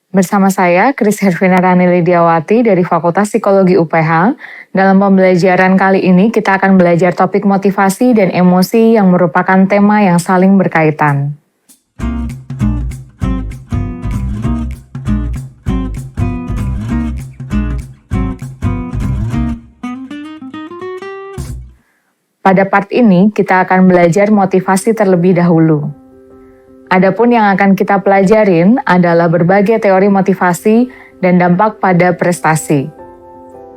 Bersama saya, Kris Hervina Rani Lidiawati dari Fakultas Psikologi UPH. Dalam pembelajaran kali ini, kita akan belajar topik motivasi dan emosi yang merupakan tema yang saling berkaitan. Pada part ini, kita akan belajar motivasi terlebih dahulu. Adapun yang akan kita pelajarin adalah berbagai teori motivasi dan dampak pada prestasi.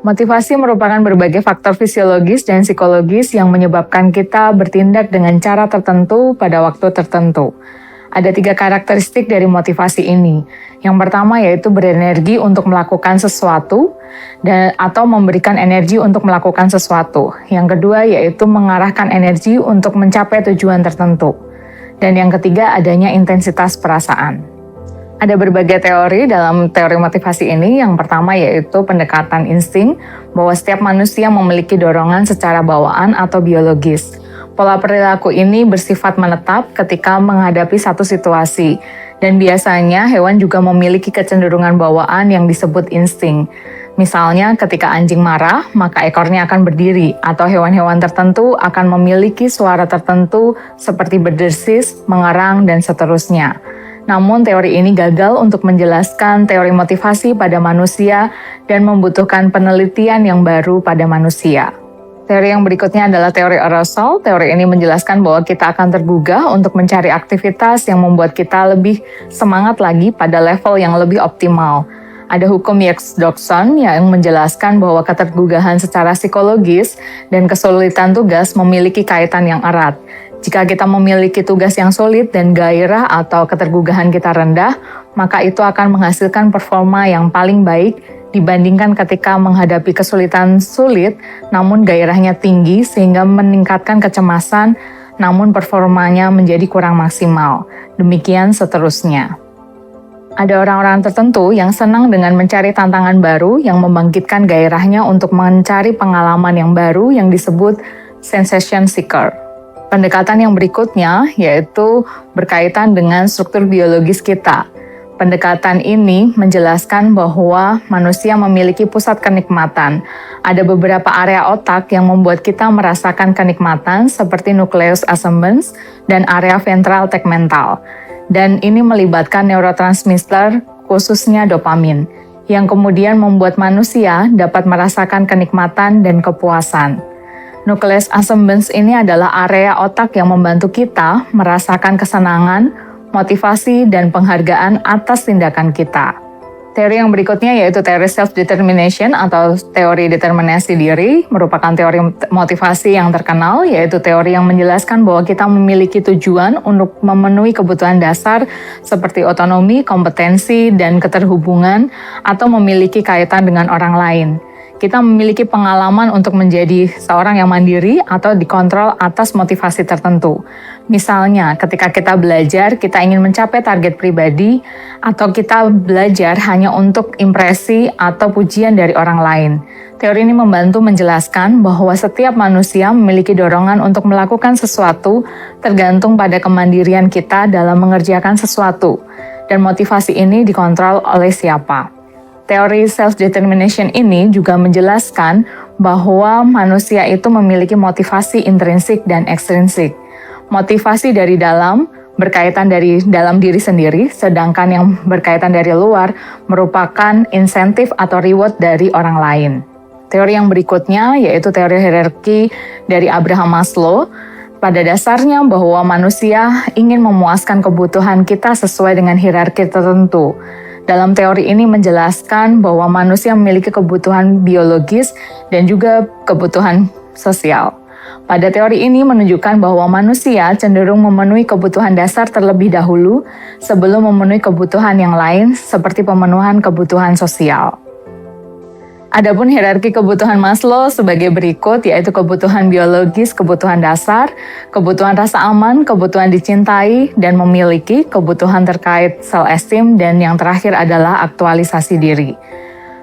Motivasi merupakan berbagai faktor fisiologis dan psikologis yang menyebabkan kita bertindak dengan cara tertentu pada waktu tertentu. Ada 3 karakteristik dari motivasi ini. Yang pertama yaitu berenergi untuk melakukan sesuatu atau memberikan energi untuk melakukan sesuatu. Yang kedua yaitu mengarahkan energi untuk mencapai tujuan tertentu. Dan yang ketiga adanya intensitas perasaan. Ada berbagai teori dalam teori motivasi ini. Yang pertama yaitu pendekatan insting, bahwa setiap manusia memiliki dorongan secara bawaan atau biologis. Pola perilaku ini bersifat menetap ketika menghadapi satu situasi. Dan biasanya hewan juga memiliki kecenderungan bawaan yang disebut insting. Misalnya ketika anjing marah, maka ekornya akan berdiri, atau hewan-hewan tertentu akan memiliki suara tertentu seperti berdesis, mengerang, dan seterusnya. Namun teori ini gagal untuk menjelaskan teori motivasi pada manusia dan membutuhkan penelitian yang baru pada manusia. Teori yang berikutnya adalah teori arousal. Teori ini menjelaskan bahwa kita akan tergugah untuk mencari aktivitas yang membuat kita lebih semangat lagi pada level yang lebih optimal. Ada hukum Yerkes-Dodson yang menjelaskan bahwa ketergugahan secara psikologis dan kesulitan tugas memiliki kaitan yang erat. Jika kita memiliki tugas yang sulit dan gairah atau ketergugahan kita rendah, maka itu akan menghasilkan performa yang paling baik dibandingkan ketika menghadapi kesulitan sulit namun gairahnya tinggi sehingga meningkatkan kecemasan namun performanya menjadi kurang maksimal. Demikian seterusnya. Ada orang-orang tertentu yang senang dengan mencari tantangan baru yang membangkitkan gairahnya untuk mencari pengalaman yang baru yang disebut sensation seeker. Pendekatan yang berikutnya yaitu berkaitan dengan struktur biologis kita. Pendekatan ini menjelaskan bahwa manusia memiliki pusat kenikmatan. Ada beberapa area otak yang membuat kita merasakan kenikmatan seperti nucleus accumbens dan area ventral tegmental. Dan ini melibatkan neurotransmitter khususnya dopamin, yang kemudian membuat manusia dapat merasakan kenikmatan dan kepuasan. Nucleus accumbens ini adalah area otak yang membantu kita merasakan kesenangan, motivasi, dan penghargaan atas tindakan kita. Teori yang berikutnya yaitu teori self-determination atau teori determinasi diri, merupakan teori motivasi yang terkenal, yaitu teori yang menjelaskan bahwa kita memiliki tujuan untuk memenuhi kebutuhan dasar seperti otonomi, kompetensi, dan keterhubungan, atau memiliki kaitan dengan orang lain. Kita memiliki pengalaman untuk menjadi seorang yang mandiri atau dikontrol atas motivasi tertentu. Misalnya, ketika kita belajar, kita ingin mencapai target pribadi, atau kita belajar hanya untuk impresi atau pujian dari orang lain. Teori ini membantu menjelaskan bahwa setiap manusia memiliki dorongan untuk melakukan sesuatu tergantung pada kemandirian kita dalam mengerjakan sesuatu, dan motivasi ini dikontrol oleh siapa. Teori self-determination ini juga menjelaskan bahwa manusia itu memiliki motivasi intrinsik dan ekstrinsik. Motivasi dari dalam berkaitan dari dalam diri sendiri, sedangkan yang berkaitan dari luar merupakan insentif atau reward dari orang lain. Teori yang berikutnya yaitu teori hierarki dari Abraham Maslow. Pada dasarnya bahwa manusia ingin memuaskan kebutuhan kita sesuai dengan hierarki tertentu. Dalam teori ini menjelaskan bahwa manusia memiliki kebutuhan biologis dan juga kebutuhan sosial. Pada teori ini menunjukkan bahwa manusia cenderung memenuhi kebutuhan dasar terlebih dahulu sebelum memenuhi kebutuhan yang lain seperti pemenuhan kebutuhan sosial. Adapun hierarki kebutuhan Maslow sebagai berikut, yaitu kebutuhan biologis, kebutuhan dasar, kebutuhan rasa aman, kebutuhan dicintai dan memiliki, kebutuhan terkait self-esteem, dan yang terakhir adalah aktualisasi diri.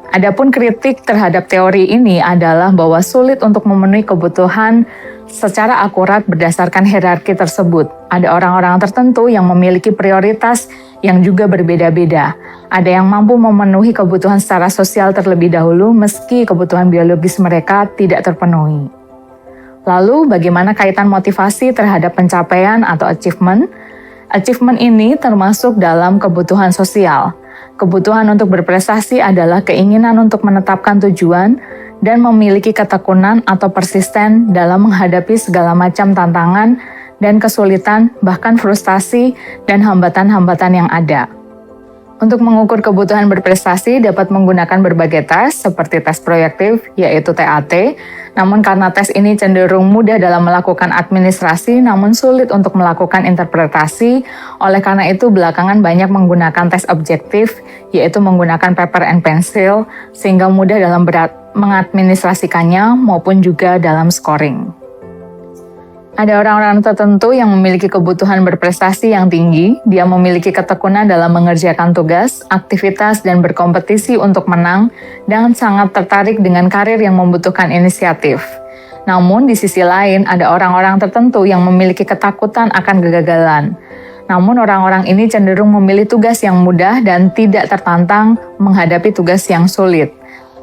Adapun kritik terhadap teori ini adalah bahwa sulit untuk memenuhi kebutuhan secara akurat berdasarkan hierarki tersebut. Ada orang-orang tertentu yang memiliki prioritas yang juga berbeda-beda. Ada yang mampu memenuhi kebutuhan secara sosial terlebih dahulu meski kebutuhan biologis mereka tidak terpenuhi. Lalu, bagaimana kaitan motivasi terhadap pencapaian atau achievement? Achievement ini termasuk dalam kebutuhan sosial. Kebutuhan untuk berprestasi adalah keinginan untuk menetapkan tujuan dan memiliki ketekunan atau persisten dalam menghadapi segala macam tantangan dan kesulitan, bahkan frustasi dan hambatan-hambatan yang ada. Untuk mengukur kebutuhan berprestasi dapat menggunakan berbagai tes seperti tes proyektif yaitu TAT, namun karena tes ini cenderung mudah dalam melakukan administrasi namun sulit untuk melakukan interpretasi, oleh karena itu belakangan banyak menggunakan tes objektif yaitu menggunakan paper and pencil sehingga mudah dalam mengadministrasikannya maupun juga dalam scoring. Ada orang-orang tertentu yang memiliki kebutuhan berprestasi yang tinggi, dia memiliki ketekunan dalam mengerjakan tugas, aktivitas, dan berkompetisi untuk menang, dan sangat tertarik dengan karir yang membutuhkan inisiatif. Namun, di sisi lain, ada orang-orang tertentu yang memiliki ketakutan akan kegagalan. Namun, orang-orang ini cenderung memilih tugas yang mudah dan tidak tertantang menghadapi tugas yang sulit.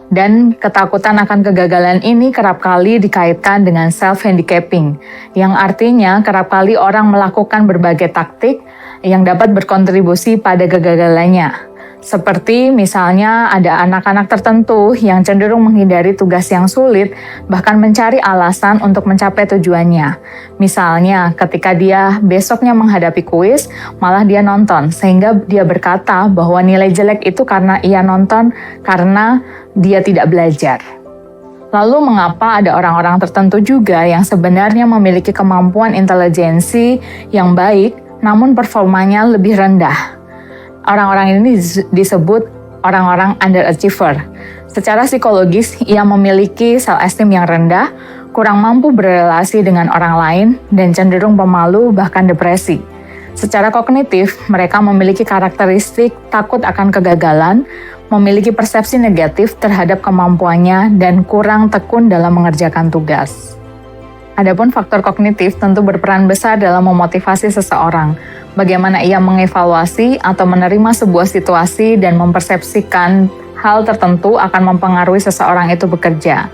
Dan ketakutan akan kegagalan ini kerap kali dikaitkan dengan self-handicapping, yang artinya kerap kali orang melakukan berbagai taktik yang dapat berkontribusi pada kegagalannya. Seperti misalnya ada anak-anak tertentu yang cenderung menghindari tugas yang sulit, bahkan mencari alasan untuk mencapai tujuannya. Misalnya ketika dia besoknya menghadapi kuis, malah dia nonton, sehingga dia berkata bahwa nilai jelek itu karena ia nonton, karena dia tidak belajar. Lalu mengapa ada orang-orang tertentu juga yang sebenarnya memiliki kemampuan intelijensi yang baik, namun performanya lebih rendah? Orang-orang ini disebut orang-orang underachiever. Secara psikologis, ia memiliki self-esteem yang rendah, kurang mampu berrelasi dengan orang lain, dan cenderung pemalu bahkan depresi. Secara kognitif, mereka memiliki karakteristik takut akan kegagalan, memiliki persepsi negatif terhadap kemampuannya, dan kurang tekun dalam mengerjakan tugas. Adapun faktor kognitif tentu berperan besar dalam memotivasi seseorang. Bagaimana ia mengevaluasi atau menerima sebuah situasi dan mempersepsikan hal tertentu akan mempengaruhi seseorang itu bekerja.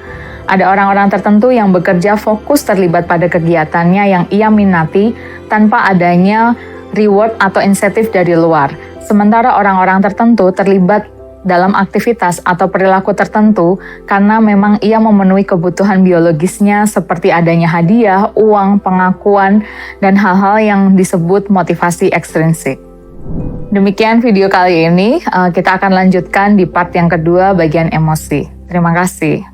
Ada orang-orang tertentu yang bekerja fokus terlibat pada kegiatannya yang ia minati tanpa adanya reward atau insentif dari luar. Sementara orang-orang tertentu terlibat dalam aktivitas atau perilaku tertentu karena memang ia memenuhi kebutuhan biologisnya seperti adanya hadiah, uang, pengakuan, dan hal-hal yang disebut motivasi ekstrinsik. Demikian video kali ini, kita akan lanjutkan di part yang kedua bagian emosi. Terima kasih.